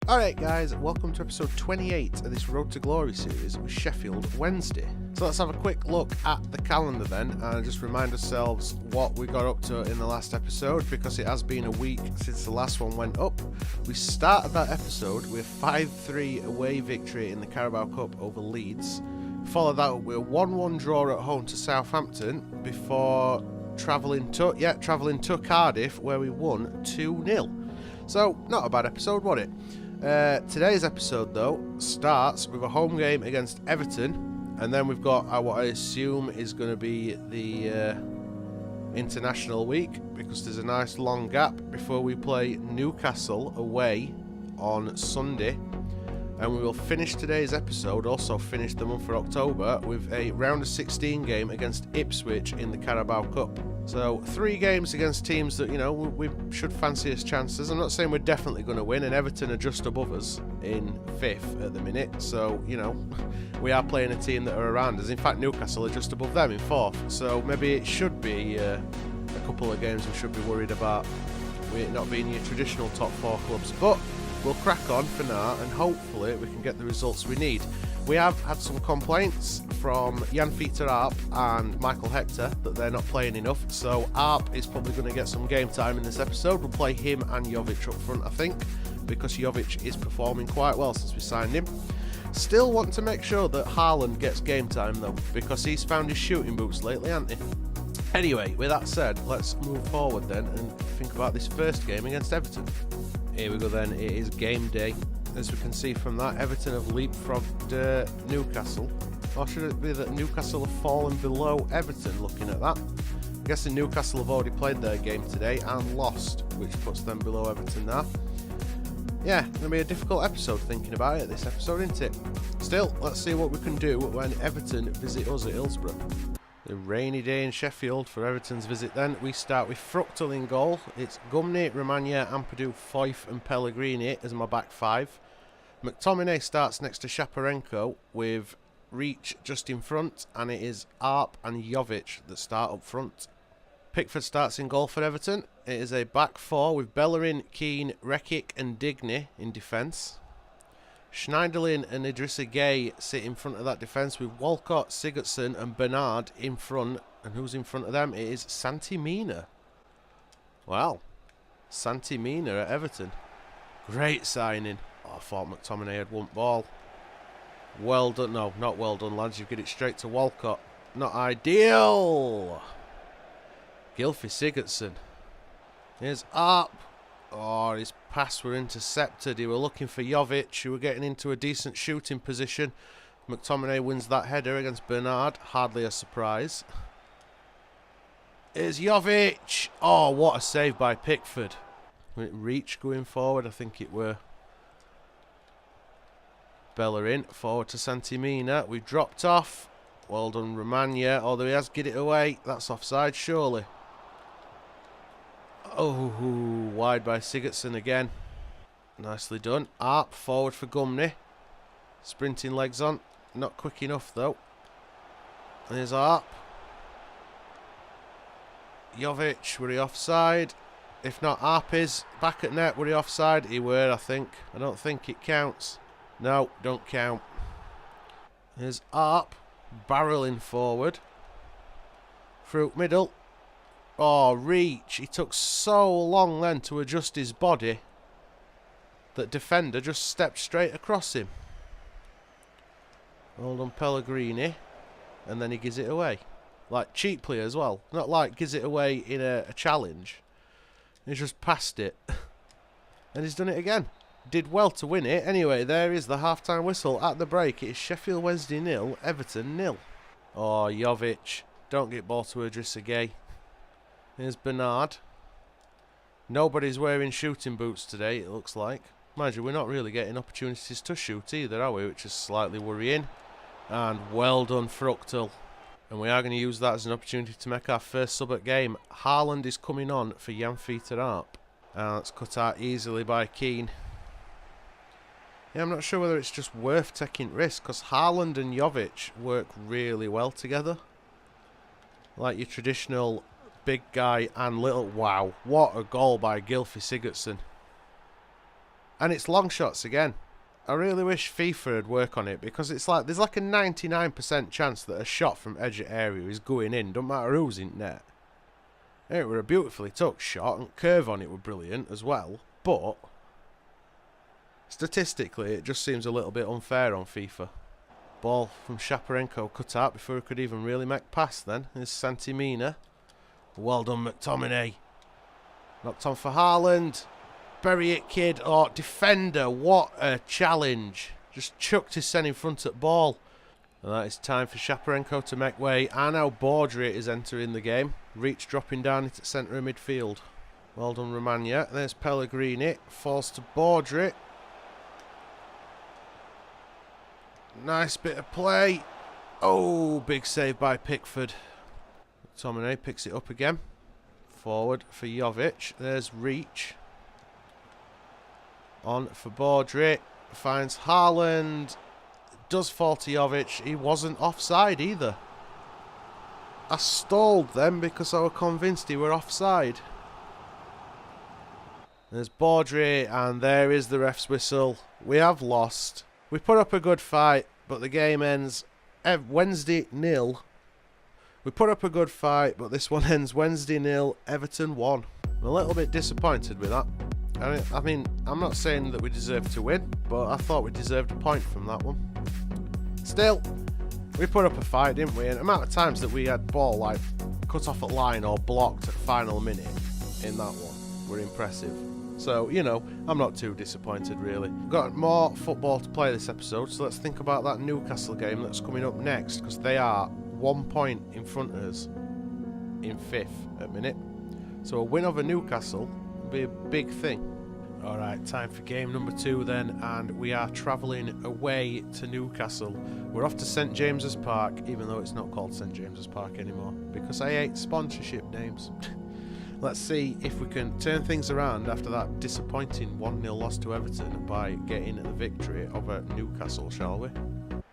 Alright guys, welcome to episode 28 of this Road to Glory series with Sheffield Wednesday. So let's have a quick look at the calendar then and just remind ourselves what we got up to in the last episode, because it has been a week since the last one went up. We started that episode with a 5-3 away victory in the Carabao Cup over Leeds. Followed that up with a 1-1 draw at home to Southampton before travelling to Cardiff, where we won 2-0. So not a bad episode, was it? Today's episode though starts with a home game against Everton, and then we've got what I assume is going to be the international week, because there's a nice long gap before we play Newcastle away on Sunday. And we will finish today's episode, also finish the month for October, with a round of 16 game against Ipswich in the Carabao Cup. So 3 games against teams that, you know, we should fancy us chances. I'm not saying we're definitely going to win, and Everton are just above us in 5th at the minute. So, you know, we are playing a team that are around us. In fact, Newcastle are just above them in 4th. So maybe it should be a couple of games we should be worried about. We're not being your traditional top 4 clubs. But we'll crack on for now, and hopefully we can get the results we need. We have had some complaints from Jan Peter Arp and Michael Hector that they're not playing enough, so Arp is probably going to get some game time in this episode. We'll play him and Jovic up front, I think, because Jovic is performing quite well since we signed him. Still want to make sure that Haaland gets game time though, because he's found his shooting boots lately, hasn't he? Anyway, with that said, let's move forward then and think about this first game against Everton. Here we go then, it is game day. As we can see from that, Everton have leapfrogged Newcastle. Or should it be that Newcastle have fallen below Everton, looking at that? I'm guessing Newcastle have already played their game today and lost, which puts them below Everton now. Yeah, going to be a difficult episode thinking about it, this episode, isn't it? Still, let's see what we can do when Everton visit us at Hillsborough. A rainy day in Sheffield for Everton's visit then. We start with Fruchtel in goal. It's Gumney, Romagna, Ampadu, Foyth and Pellegrini as my back 5. McTominay starts next to Shaparenko with Reach just in front, and it is Arp and Jovic that start up front. Pickford starts in goal for Everton. It is a back 4 with Bellerin, Keane, Rekic and Digne in defence. Schneiderlin and Idrissa Gueye sit in front of that defence with Walcott, Sigurdsson and Bernard in front. And who's in front of them? It is Santi Mina. Wow. Santi Mina at Everton. Great signing. Oh, I thought McTominay had one ball. Well done. No, not well done, lads. You get it straight to Walcott. Not ideal. Gylfi Sigurdsson. Here's Arp. Oh, his pass were intercepted. He were looking for Jovic, who were getting into a decent shooting position. McTominay wins that header against Bernard. Hardly a surprise. Here's Jovic. Oh, what a save by Pickford. Reach going forward. I think it were Bellerin. Forward to Santimina. We've dropped off. Well done, Romagna. Although he has get it away. That's offside, surely. Oh, wide by Sigurdsson again. Nicely done. Arp forward for Gumney. Sprinting legs on. Not quick enough though. There's Arp. Jovic, were he offside? If not, Arp is back at net. Were he offside? He were, I think. I don't think it counts. No, don't count. There's Arp. Barreling forward. Through middle. Oh, Reach. He took so long then to adjust his body that defender just stepped straight across him. Hold on, Pellegrini. And then he gives it away. Like, cheaply as well. Not like gives it away in a challenge. He's just passed it. And he's done it again. Did well to win it. Anyway, there is the half-time whistle. At the break, it is Sheffield Wednesday 0, Everton 0. Oh, Jovic. Don't get ball to Idrissa Gueye. Here's Bernard. Nobody's wearing shooting boots today, it looks like. Mind you, we're not really getting opportunities to shoot either, are we? Which is slightly worrying. And well done, Fruchtel. And we are going to use that as an opportunity to make our first sub at game. Haaland is coming on for Jan Peter Arp. And it's cut out easily by Keane. Yeah, I'm not sure whether it's just worth taking risks, because Haaland and Jovic work really well together. Like your traditional big guy and little... Wow, what a goal by Gylfi Sigurdsson. And it's long shots again. I really wish FIFA would work on it, because it's like there's like a 99% chance that a shot from edge of area is going in, don't matter who's in net. It were a beautifully tucked shot, and curve on it were brilliant as well, but statistically it just seems a little bit unfair on FIFA. Ball from Shaparenko cut out before he could even really make pass then. Here's Santimina. Well done, McTominay. Knocked on for Haaland. Bury it, kid. Oh, defender. What a challenge. Just chucked his son in front at ball. And that is time for Shaparenko to make way. And now Baudry is entering the game. Reach dropping down into centre of midfield. Well done, Romagna. There's Pellegrini. Falls to Baudry. Nice bit of play. Oh, big save by Pickford. McTominay picks it up again. Forward for Jovic. There's Reach. On for Baudry. Finds Haaland. Does fall to Jovic. He wasn't offside either. I stalled them because I was convinced he were offside. There's Baudry, and there is the ref's whistle. We have lost. We put up a good fight, but the game ends Wednesday 0. We put up a good fight, but this one ends Wednesday 0, Everton 1. I'm a little bit disappointed with that. I mean, I'm not saying that we deserved to win, but I thought we deserved a point from that one. Still, we put up a fight, didn't we? And the amount of times that we had ball like cut off at line or blocked at final minute in that one were impressive. So, you know, I'm not too disappointed really. We've got more football to play this episode, so let's think about that Newcastle game that's coming up next, because they are 1 point in front of us in 5th at minute. So a win over Newcastle would be a big thing. Alright, time for game number 2 then, and we are travelling away to Newcastle. We're off to St James's Park, even though it's not called St James's Park anymore, because I hate sponsorship names. Let's see if we can turn things around after that disappointing 1-0 loss to Everton by getting the victory over Newcastle, shall we?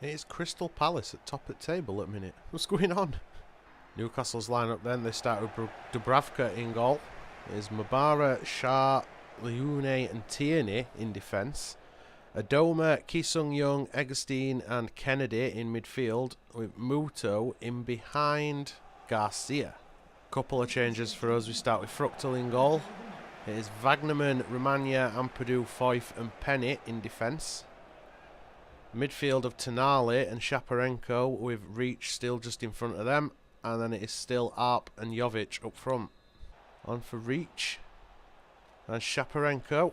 It is Crystal Palace at top of the table at the minute. What's going on? Newcastle's lineup then, they start with Dubravka in goal. There's Mabara, Shah, Leone and Tierney in defence. Adoma, Ki-Sung-Young, Egerstein and Kennedy in midfield, with Muto in behind Garcia. Couple of changes for us. We start with Fruchtel in goal. It is Wagnerman, Romagna, Ampadu, Foyth and Penny in defence. Midfield of Tonali and Shaparenko, with Reach still just in front of them. And then it is still Arp and Jovic up front. On for Reach. And Shaparenko.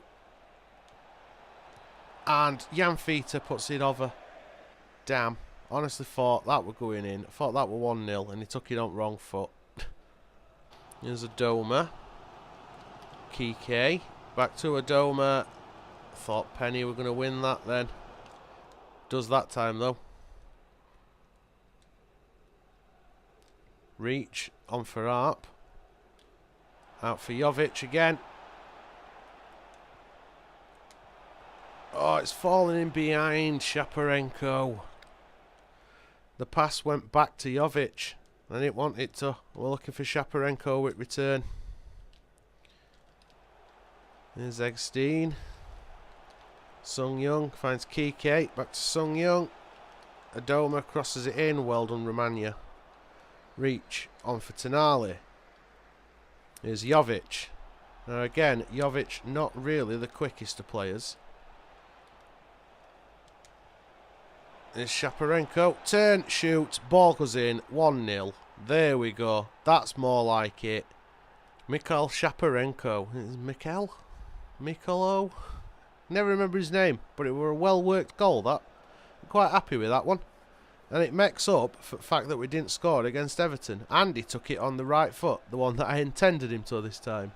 And Janfita puts it over. Damn. Honestly thought that were going in. Thought that were 1-0 and he took it on wrong foot. Here's Adoma. Kike. Back to Adoma. Thought Penny were going to win that then. Does that time though. Reach. On for Arp. Out for Jovic again. Oh, it's falling in behind Shaparenko. The pass went back to Jovic. I didn't want it to. We're looking for Shaparenko with return. There's Eggstein. Sung-Young finds Kike. Back to Sung-Young. Adoma crosses it in. Well done, Romagna. Reach on for Tonali. Here's Jovic. Now again, Jovic not really the quickest of players. There's Shaparenko. Turn, shoot, ball goes in. 1-0. There we go. That's more like it. Mikhail Shaparenko. Is it Mikhail? Mikolo? Never remember his name, but it were a well-worked goal, that. I'm quite happy with that one. And it makes up for the fact that we didn't score against Everton. And he took it on the right foot, the one that I intended him to this time.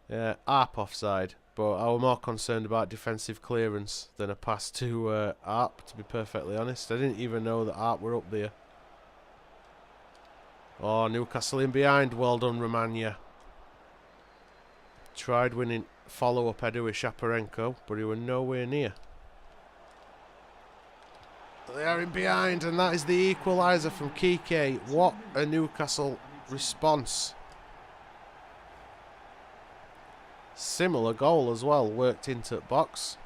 Yeah, Arp offside. But I was more concerned about defensive clearance than a pass to Arp, to be perfectly honest. I didn't even know that Arp were up there. Oh, Newcastle in behind. Well done, Romagna. Tried winning follow-up header with Shaparenko, but he were nowhere near. They are in behind, and that is the equaliser from Kike. What a Newcastle response. Similar goal as well, worked into the box.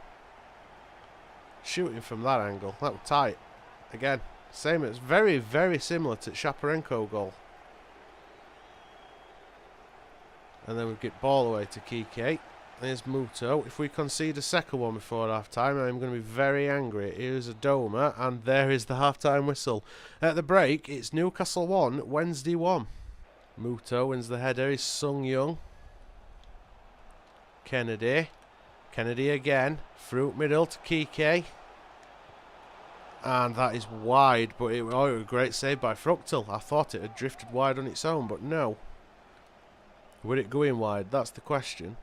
Shooting from that angle, that was tight. Again, same, it's very, very similar to Shaparenko goal. And then we get ball away to Kike. There's Muto. If we concede a second one before half-time, I'm going to be very angry. Here's a Doma, and there is the half-time whistle. At the break, it's Newcastle 1, Wednesday 1. Muto wins the header. He's Sung Young. Kennedy. Kennedy again. Through middle to Kike. And that is wide, but it was a great save by Fructal. I thought it had drifted wide on its own, but no. Would it go in wide? That's the question.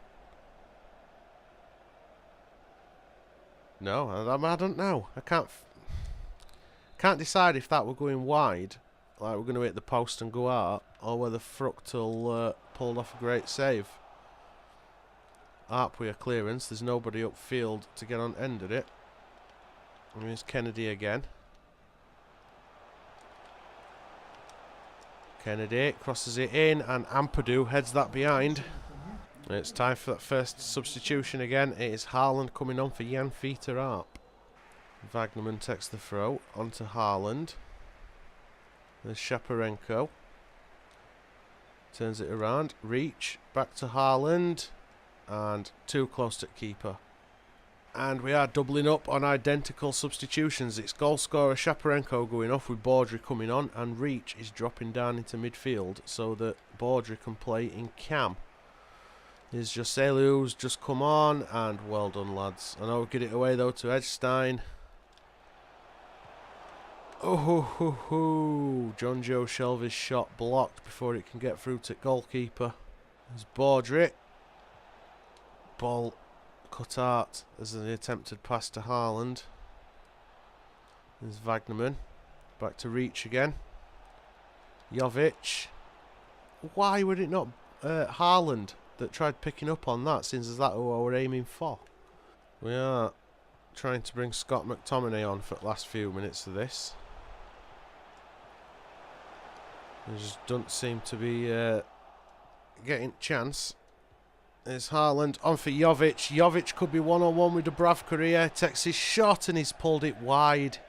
No, I don't know. I can't decide if that were going wide, like we're going to hit the post and go out, or whether Fructal pulled off a great save. Up with a clearance. There's nobody upfield to get on end of it. And here's Kennedy again. Kennedy crosses it in, and Ampadu heads that behind. And it's time for that first substitution again. It is Haaland coming on for Jan Fiete Arp. Wagnerman takes the throw onto Haaland. There's Shaparenko. Turns it around. Reach. Back to Haaland. And too close to keeper. And we are doubling up on identical substitutions. It's goal scorer Shaparenko going off with Baudry coming on, and Reach is dropping down into midfield so that Baudry can play in cam. Here's Joselu, who's just come on, and well done, lads. I know we get it away though to Edstein. Oh ho ho ho! John Joe Shelby's shot blocked before it can get through to goalkeeper. There's Baudry. Ball cut out as an attempted pass to Haaland. There's Wagnerman. Back to Reach again. Jovic. Why would it not Haaland that tried picking up on that, since is that who we're aiming for? We are trying to bring Scott McTominay on for the last few minutes of this. He just doesn't seem to be getting chance. There's Haaland on for Jovic. Jovic could be one-on-one with Dubravka here. Takes his shot and he's pulled it wide.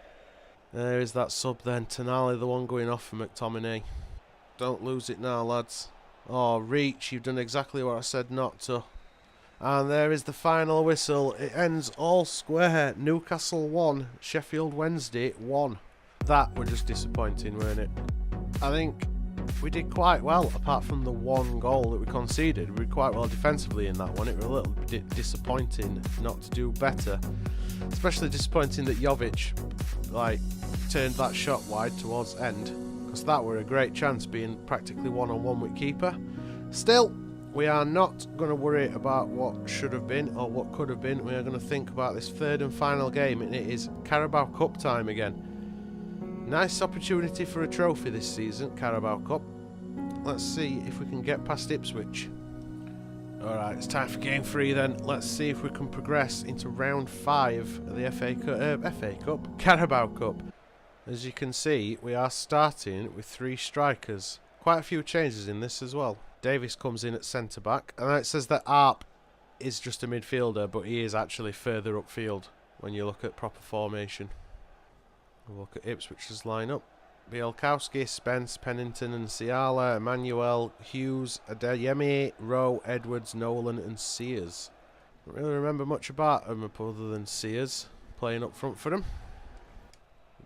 There is that sub then. Tonali, the one going off for McTominay. Don't lose it now, lads. Oh, Reach, you've done exactly what I said not to. And there is the final whistle. It ends all square. Newcastle 1, Sheffield Wednesday 1. That were just disappointing, weren't it? I think we did quite well, apart from the one goal that we conceded. We did quite well defensively in that one. It was a little bit disappointing not to do better. Especially disappointing that Jovic turned that shot wide towards end, because that were a great chance, being practically one-on-one with keeper. Still, we are not going to worry about what should have been or what could have been. We are going to think about this third and final game, and it is Carabao Cup time again. Nice opportunity for a trophy this season, Carabao Cup. Let's see if we can get past Ipswich. Alright, it's time for game 3 then. Let's see if we can progress into round 5 of the FA Cup, Carabao Cup. As you can see, we are starting with 3 strikers. Quite a few changes in this as well. Davis comes in at centre-back, and it says that Arp is just a midfielder, but he is actually further upfield when you look at proper formation. We'll look at Ipswich's lineup. Bielkowski, Spence, Pennington and Ciala, Emmanuel, Hughes, Adeyemi, Rowe, Edwards, Nolan and Sears. Don't really remember much about them other than Sears playing up front for them.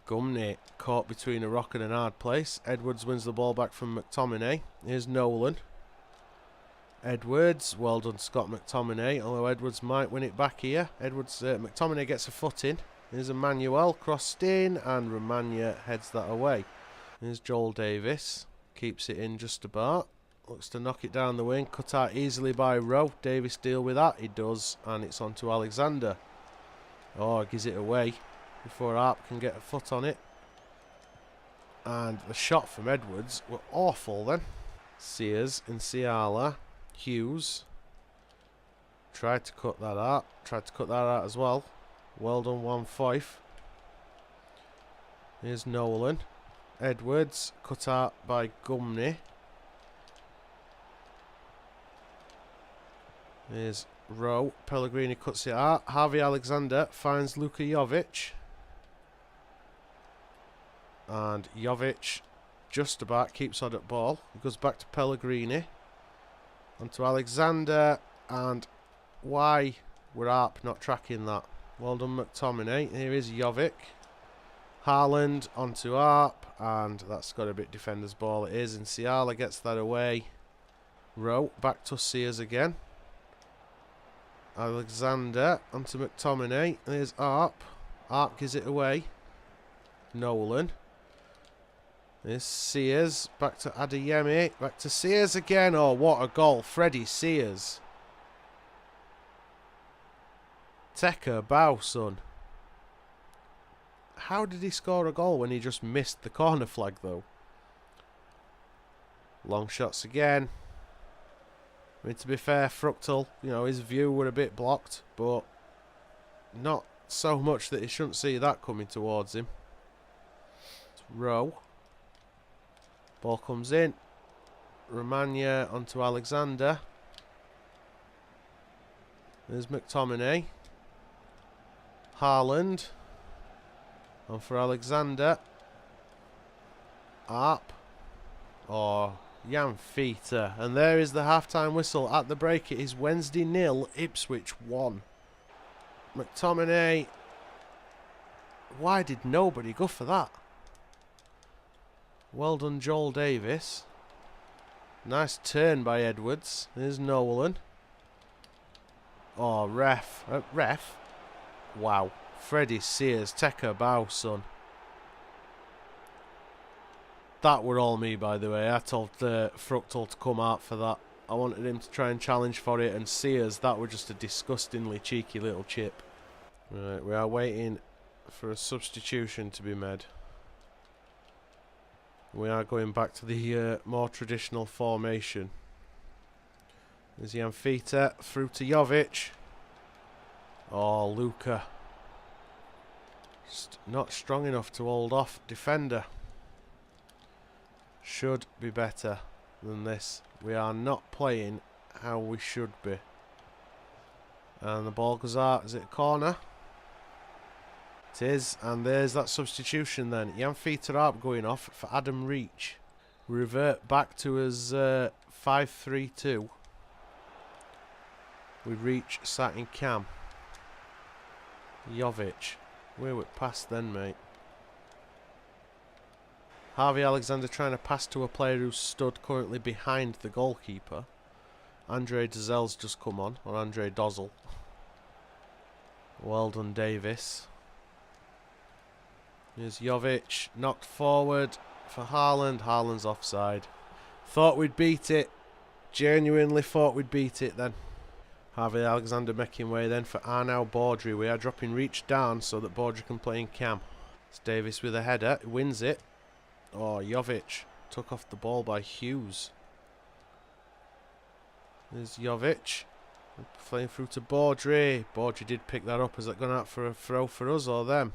Gumney caught between a rock and an hard place. Edwards wins the ball back from McTominay. Here's Nolan. Edwards, well done Scott McTominay, although Edwards might win it back here. McTominay gets a foot in. Here's Emmanuel crossed in, and Romagna heads that away. Here's Joel Davis, keeps it in just about. Looks to knock it down the wing, cut out easily by Rowe. Davis deal with that, he does, and it's on to Alexander. Oh, gives it away before Arp can get a foot on it. And the shot from Edwards were awful then. Sears and Ciala. Hughes tried to cut that out as well. Well done, one Fife. Here's Nolan. Edwards, cut out by Gumney. Here's Rowe. Pellegrini cuts it out. Harvey Alexander finds Luka Jovic. And Jovic just about keeps on at ball. He goes back to Pellegrini. Onto Alexander. And why were Arp not tracking that? Well done, McTominay. Here is Jovic. Haaland onto Arp. And that's got a bit defender's ball. It is. And Ciala gets that away. Rowe back to Sears again. Alexander onto McTominay. There's Arp. Arp gives it away. Nolan. There's Sears. Back to Adeyemi. Back to Sears again. Oh, what a goal. Freddie Sears. Tekka bow, son. How did he score a goal when he just missed the corner flag, though? Long shots again. I mean, to be fair, Fructal, you know, his view were a bit blocked, but not so much that he shouldn't see that coming towards him. It's Rowe. Ball comes in. Romagna onto Alexander. There's McTominay. Haaland. On for Alexander. Arp. Oh, Jan Fita. And there is the half-time whistle. At the break, it is Wednesday 0, Ipswich 1. McTominay. Why did nobody go for that? Well done, Joel Davis. Nice turn by Edwards. There's Nolan. Oh, ref. Ref? Wow. Freddie Sears. Tekka bow, son. That were all me, by the way. I told Fructal to come out for that. I wanted him to try and challenge for it. And Sears, that were just a disgustingly cheeky little chip. Right, we are waiting for a substitution to be made. We are going back to the more traditional formation. There's Jan Fita through to Jovic. Oh, Luka. Just not strong enough to hold off defender. Should be better than this. We are not playing how we should be. And the ball goes out. Is it a corner? It is, and there's that substitution then. Jan Fita Arp going off for Adam Reach. We revert back to his 5-3-2. We Reach sat in cam. Jovic. Where we past then, mate? Harvey Alexander trying to pass to a player who's stood currently behind the goalkeeper. Andre Dozell's just come on, or Andre Dozzle. Well done, Davis. Here's Jovic, knocked forward for Haaland. Haaland's offside. Thought we'd beat it. Genuinely thought we'd beat it then. Harvey Alexander making way then for Arnau Baudry. We are dropping Reach down so that Baudry can play in cam. It's Davis with a header. He wins it. Oh, Jovic took off the ball by Hughes. There's Jovic. Playing through to Baudry. Baudry did pick that up. Has that gone out for a throw for us or them?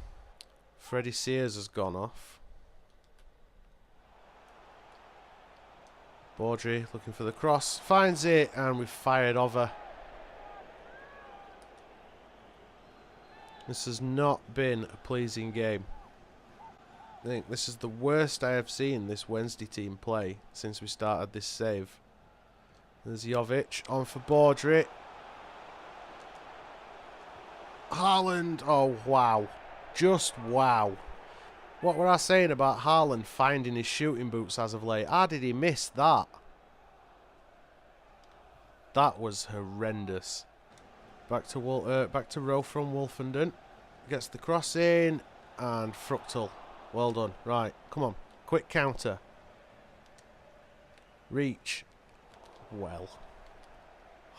Freddie Sears has gone off. Baudry looking for the cross. Finds it and we've fired over. This has not been a pleasing game. I think this is the worst I have seen this Wednesday team play since we started this save. There's Jovic on for Baudry. Haaland. Oh, wow. Just wow. What were I saying about Haaland finding his shooting boots as of late? How did he miss that? That was horrendous. Back to Rowe from Wolfenden. Gets the cross in. And Fructal. Well done. Right, come on. Quick counter. Reach. Well.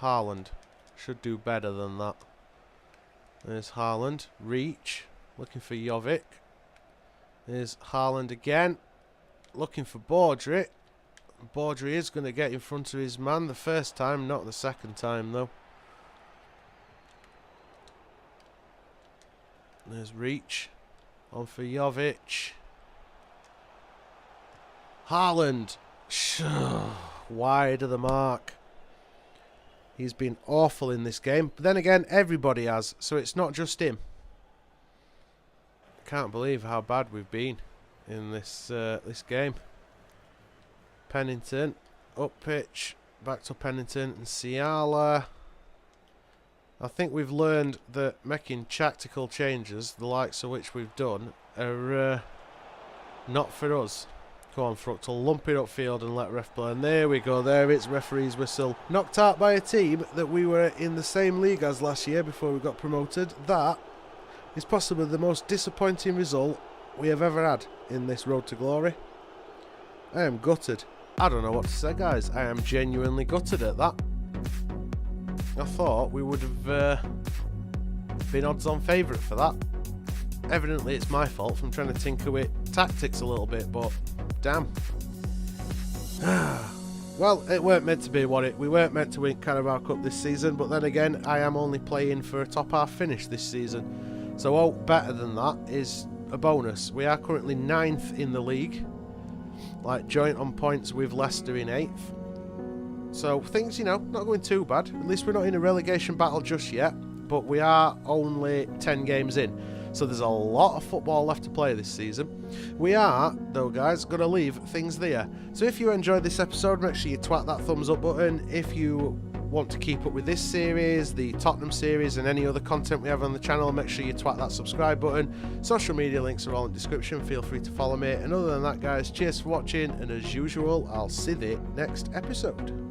Haaland. Should do better than that. There's Haaland. Reach. Looking for Jovic. There's Haaland again. Looking for Baudry. Baudry is going to get in front of his man the first time, not the second time though. There's Reach. On for Jovic. Haaland. Wide of the mark. He's been awful in this game. But then again, everybody has, so it's not just him. Can't believe how bad we've been in this this game. Pennington, up pitch, back to Pennington and Ciala. I think we've learned that making tactical changes, the likes of which we've done, are not for us. Come on, Fructal, lump it upfield and let ref play. And there we go, there it's referee's whistle. Knocked out by a team that we were in the same league as last year before we got promoted. That is possibly the most disappointing result we have ever had in this road to glory. I am gutted. I don't know what to say, guys. I am genuinely gutted at that. I thought we would have been odds-on favourite for that. Evidently it's my fault from trying to tinker with tactics a little bit, but damn. Well, it weren't meant to be, we weren't meant to win Carabao Cup this season, but then again, I am only playing for a top half finish this season. So all better than that is a bonus. We are currently 9th in the league, like joint on points with Leicester in 8th. So things, you know, not going too bad. At least we're not in a relegation battle just yet, but we are only 10 games in. So there's a lot of football left to play this season. We are, though, guys, going to leave things there. So if you enjoyed this episode, make sure you twat that thumbs up button. If you want to keep up with this series, the Tottenham series, and any other content we have on the channel, make sure you twat that subscribe button. Social media links are all in the description. Feel free to follow me. And other than that, guys, cheers for watching. And as usual, I'll see you next episode.